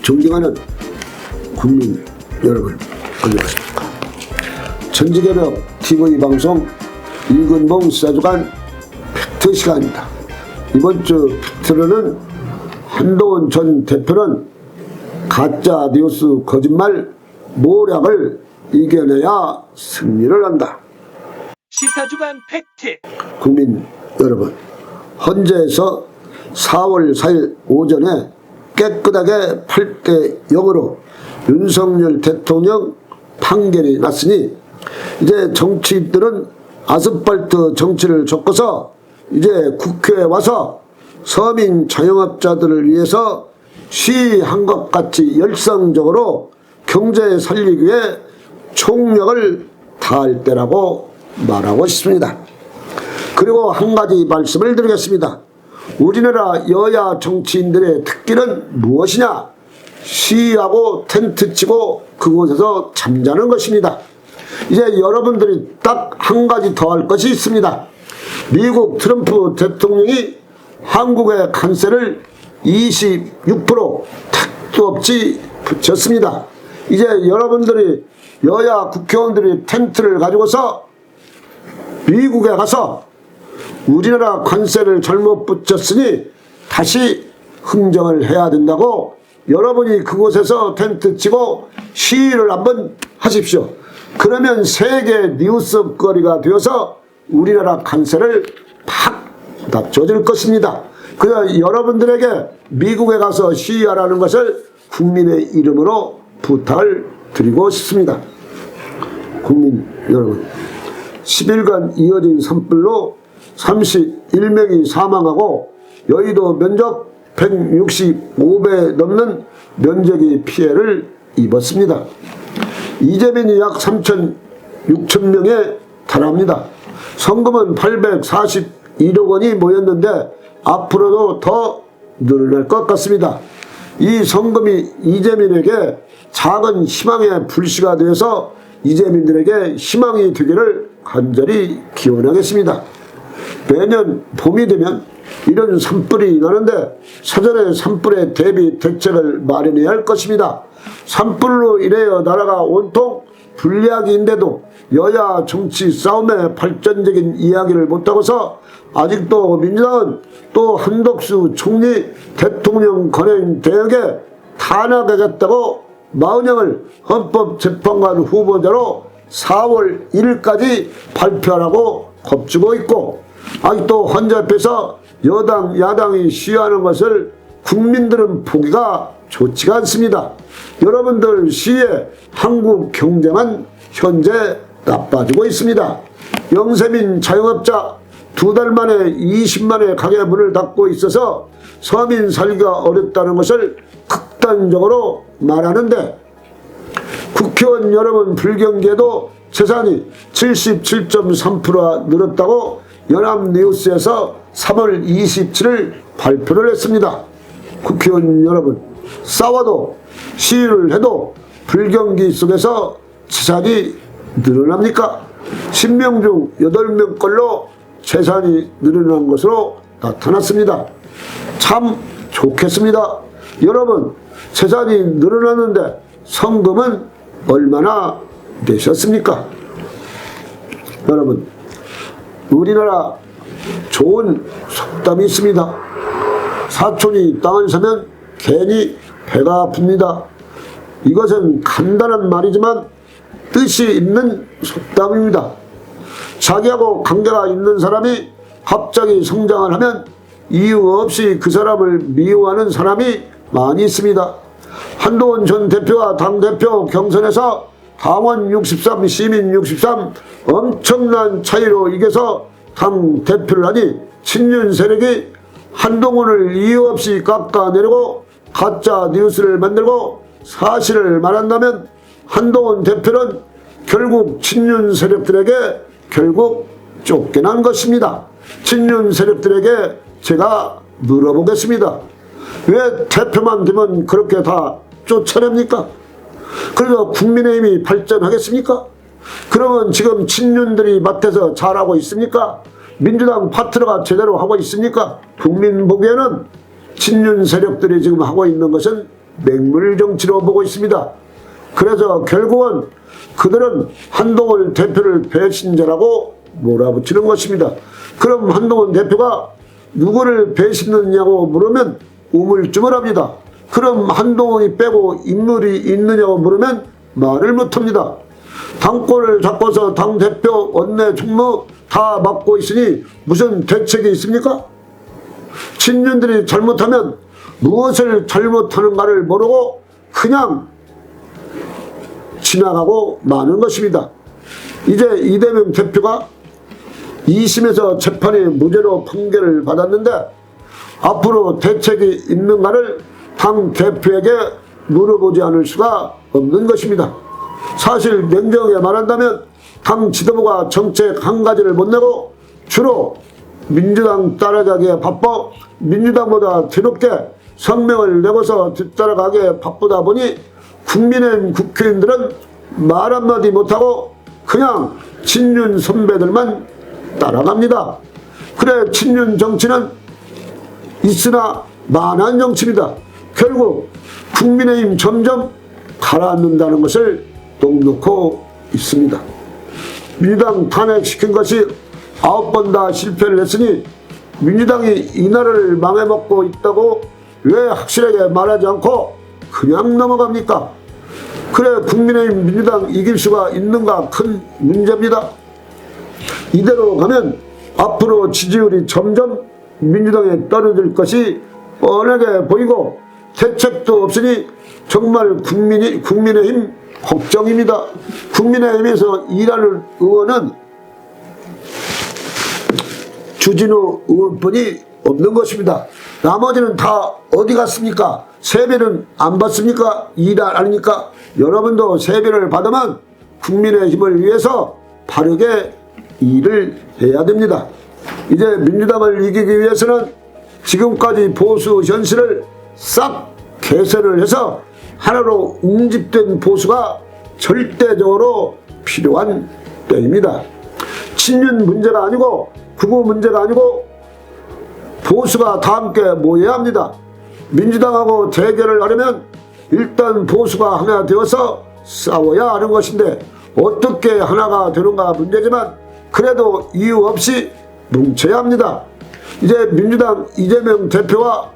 존경하는 국민 여러분, 안녕하십니까. 전지개벽 TV 방송 임근봉 시사주간 팩트 시간입니다. 이번 주 팩트로는 한동훈 전 대표는 가짜 뉴스 거짓말 모략을 이겨내야 승리를 한다. 시사주간 팩트. 국민 여러분, 헌재에서 4월 4일 오전에 깨끗하게 8대 0으로 윤석열 대통령 판결이 났으니 이제 정치인들은 아스팔트 정치를 섞어서 이제 국회에 와서 서민 자영업자들을 위해서 시위한 것 같이 열성적으로 경제 살리기 위해 총력을 다할 때라고 말하고 싶습니다. 그리고 한 가지 말씀을 드리겠습니다. 우리나라 여야 정치인들의 특기는 무엇이냐? 시위하고 텐트 치고 그곳에서 잠자는 것입니다. 이제 여러분들이 딱 한 가지 더 할 것이 있습니다. 미국 트럼프 대통령이 한국의 관세를 26% 택도 없이 붙였습니다. 이제 여러분들이 여야 국회의원들이 텐트를 가지고서 미국에 가서 우리나라 관세를 잘못 붙였으니 다시 흥정을 해야 된다고 여러분이 그곳에서 텐트 치고 시위를 한번 하십시오. 그러면 세계 뉴스거리가 되어서 우리나라 관세를 팍 낮춰줄 것입니다. 그래서 여러분들에게 미국에 가서 시위하라는 것을 국민의 이름으로 부탁을 드리고 싶습니다. 국민 여러분, 10일간 이어진 산불로 31명이 사망하고 여의도 면적 165배 넘는 면적이 피해를 입었습니다. 이재민이 약 6천명에 달합니다. 성금은 841억 원이 모였는데 앞으로도 더 늘어날 것 같습니다. 이 성금이 이재민에게 작은 희망의 불씨가 되어서 이재민들에게 희망이 되기를 간절히 기원하겠습니다. 매년 봄이 되면 이런 산불이 나는데 사전에 산불에 대비 대책을 마련해야 할 것입니다. 산불로 인하여 나라가 온통 불리하기인데도 여야 정치 싸움의 발전적인 이야기를 못하고서 아직도 민주당은 또 한덕수 총리 대통령 권한 대역에 탄압하겠다고 마은영을 헌법재판관 후보자로 4월 1일까지 발표하라고 겁주고 있고, 아직도 헌재 앞에서 여당 야당이 시위하는 것을 국민들은 보기가 좋지가 않습니다. 여러분들 시위에 한국 경제만 현재 나빠지고 있습니다. 영세민 자영업자 2달 만에 20만의 가게 문을 닫고 있어서 서민 살기가 어렵다는 것을 극단적으로 말하는데, 국회의원 여러분 불경기에도 재산이 77.3%가 늘었다고 연합뉴스에서 3월 27일 발표를 했습니다. 국회의원 여러분, 싸워도 시위를 해도 불경기 속에서 재산이 늘어납니까? 10명 중 8명 걸로 재산이 늘어난 것으로 나타났습니다. 참 좋겠습니다. 여러분, 재산이 늘어났는데 성금은 얼마나 내셨습니까? 여러분, 우리나라 좋은 속담이 있습니다. 사촌이 땅을 사면 괜히 배가 아픕니다. 이것은 간단한 말이지만 뜻이 있는 속담입니다. 자기하고 관계가 있는 사람이 갑자기 성장을 하면 이유 없이 그 사람을 미워하는 사람이 많이 있습니다. 한동훈 전 대표와 당대표 경선에서 당원 63, 시민 63 엄청난 차이로 이겨서 당대표를 하니 친윤 세력이 한동훈을 이유 없이 깎아내리고 가짜 뉴스를 만들고 사실을 말한다면 한동훈 대표는 결국 친윤 세력들에게 결국 쫓겨난 것입니다. 친윤 세력들에게 제가 물어보겠습니다. 왜 대표만 되면 그렇게 다 쫓아냅니까? 그래서 국민의힘이 발전하겠습니까? 그러면 지금 친윤들이 맡아서 잘하고 있습니까? 민주당 파트너가 제대로 하고 있습니까? 국민 보기에는 친윤 세력들이 지금 하고 있는 것은 맹물 정치로 보고 있습니다. 그래서 결국은 그들은 한동훈 대표를 배신자라고 몰아붙이는 것입니다. 그럼 한동훈 대표가 누구를 배신했느냐고 물으면 우물쭈물합니다. 그럼 한동훈이 빼고 인물이 있느냐고 물으면 말을 못합니다. 당권을 잡고서 당대표 원내 총무 다 맡고 있으니 무슨 대책이 있습니까? 친윤들이 잘못하면 무엇을 잘못하는가를 모르고 그냥 지나가고 마는 것입니다. 이제 이재명 대표가 2심에서 재판이 무죄로 판결을 받았는데 앞으로 대책이 있는가를 당 대표에게 물어보지 않을 수가 없는 것입니다. 사실 냉정하게 말한다면 당 지도부가 정책 한 가지를 못 내고 주로 민주당 따라가기에 바빠 민주당보다 뒤늦게 성명을 내고서 뒤따라가기에 바쁘다 보니 국민의힘 국회의원들은 말 한마디 못하고 그냥 친윤 선배들만 따라갑니다. 그래 친윤 정치는 있으나 만한 정치입니다. 결국 국민의힘 점점 가라앉는다는 것을 넉넉히 있습니다. 민주당 탄핵시킨 것이 9번 다 실패를 했으니 민주당이 이 나라를 망해먹고 있다고 왜 확실하게 말하지 않고 그냥 넘어갑니까? 그래 국민의힘 민주당 이길 수가 있는가 큰 문제입니다. 이대로 가면 앞으로 지지율이 점점 민주당에 떨어질 것이 뻔하게 보이고 대책도 없으니 정말 국민의힘 걱정입니다. 국민의힘에서 일하는 의원은 주진우 의원뿐이 없는 것입니다. 나머지는 다 어디 갔습니까? 세배는 안 받습니까? 일 안 하니까. 여러분도 세배를 받으면 국민의힘을 위해서 바르게 일을 해야 됩니다. 이제 민주당을 이기기 위해서는 지금까지 보수 현실을 싹 개선을 해서 하나로 웅집된 보수가 절대적으로 필요한 때입니다. 친윤 문제가 아니고 극우 문제가 아니고 보수가 다 함께 모여야 합니다. 민주당하고 대결을 하려면 일단 보수가 하나 되어서 싸워야 하는 것인데 어떻게 하나가 되는가 문제지만 그래도 이유 없이 뭉쳐야 합니다. 이제 민주당 이재명 대표와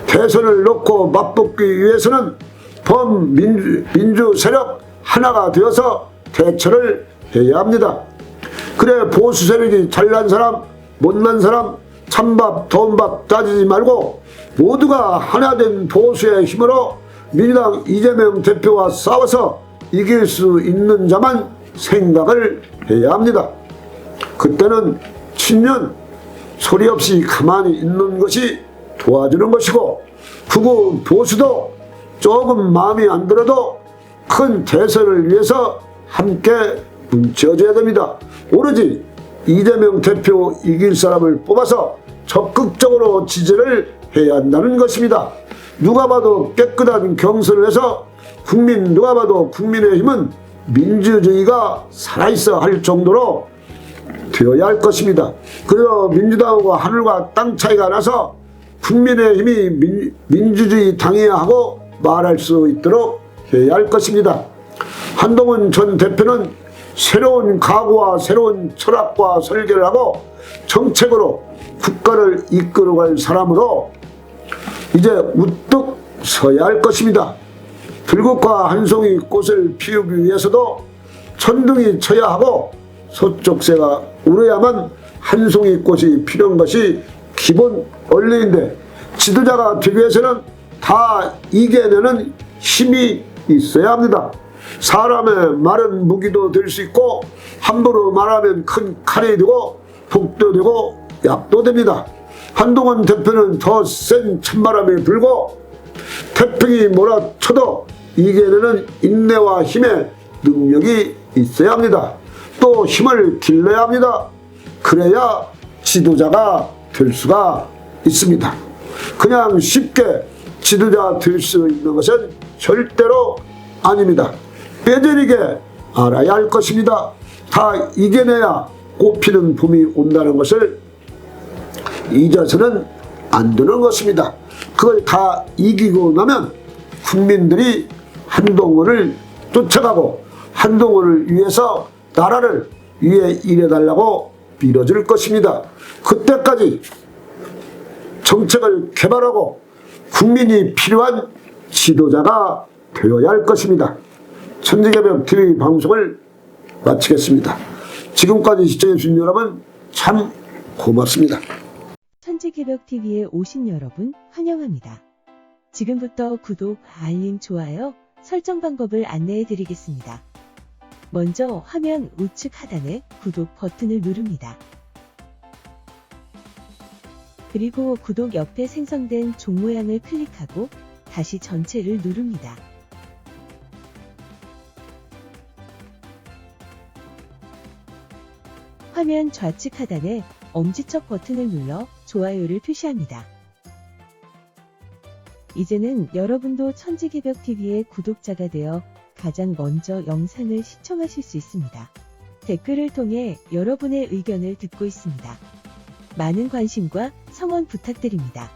대선을 놓고 맞붙기 위해서는 범민주 세력 하나가 되어서 대처를 해야 합니다. 그래 보수 세력이 잘난 사람 못난 사람 찬밥 더운밥 따지지 말고 모두가 하나된 보수의 힘으로 민주당 이재명 대표와 싸워서 이길 수 있는 자만 생각을 해야 합니다. 그때는 친윤 소리 없이 가만히 있는 것이 도와주는 것이고 극우 보수도 조금 마음이 안 들어도 큰 대선을 위해서 함께 뭉쳐줘야 됩니다. 오로지 이재명 대표 이길 사람을 뽑아서 적극적으로 지지를 해야 한다는 것입니다. 누가 봐도 깨끗한 경선을 해서 누가 봐도 국민의힘은 민주주의가 살아있어 할 정도로 되어야 할 것입니다. 그래서 민주당과 하늘과 땅 차이가 나서 국민의힘이 민주주의 당이야 하고 말할 수 있도록 해야 할 것입니다. 한동훈 전 대표는 새로운 각오와 새로운 철학과 설계를 하고 정책으로 국가를 이끌어갈 사람으로 이제 우뚝 서야 할 것입니다. 들국화 한 송이 꽃을 피우기 위해서도 천둥이 쳐야 하고 서쪽새가 울어야만 한 송이 꽃이 피는 것이 기본 원리인데 지도자가 되기 위해서는 다 이겨내는 힘이 있어야 합니다. 사람의 말은 무기도 될 수 있고 함부로 말하면 큰 칼이 되고 북도 되고 약도 됩니다. 한동훈 대표는 더 센 찬바람이 불고 태풍이 몰아쳐도 이겨내는 인내와 힘의 능력이 있어야 합니다. 또 힘을 길러야 합니다. 그래야 지도자가 될 수가 있습니다. 그냥 쉽게 지도자 될 수 있는 것은 절대로 아닙니다. 뼈저리게 알아야 할 것입니다. 다 이겨내야 꽃피는 봄이 온다는 것을 잊어서는 안 되는 것입니다. 그걸 다 이기고 나면 국민들이 한동훈을 쫓아가고 한동훈을 위해서 나라를 위해 일해달라고 빌어줄 것입니다. 그때까지 정책을 개발하고 국민이 필요한 지도자가 되어야 할 것입니다. 천지개벽TV 방송을 마치겠습니다. 지금까지 시청해주신 여러분 참 고맙습니다. 천지개벽TV에 오신 여러분 환영합니다. 지금부터 구독, 알림, 좋아요, 설정 방법을 안내해 드리겠습니다. 먼저 화면 우측 하단에 구독 버튼을 누릅니다. 그리고 구독 옆에 생성된 종 모양을 클릭하고 다시 전체를 누릅니다. 화면 좌측 하단에 엄지척 버튼을 눌러 좋아요를 표시합니다. 이제는 여러분도 천지개벽TV의 구독자가 되어 가장 먼저 영상을 시청하실 수 있습니다. 댓글을 통해 여러분의 의견을 듣고 있습니다. 많은 관심과 성원 부탁드립니다.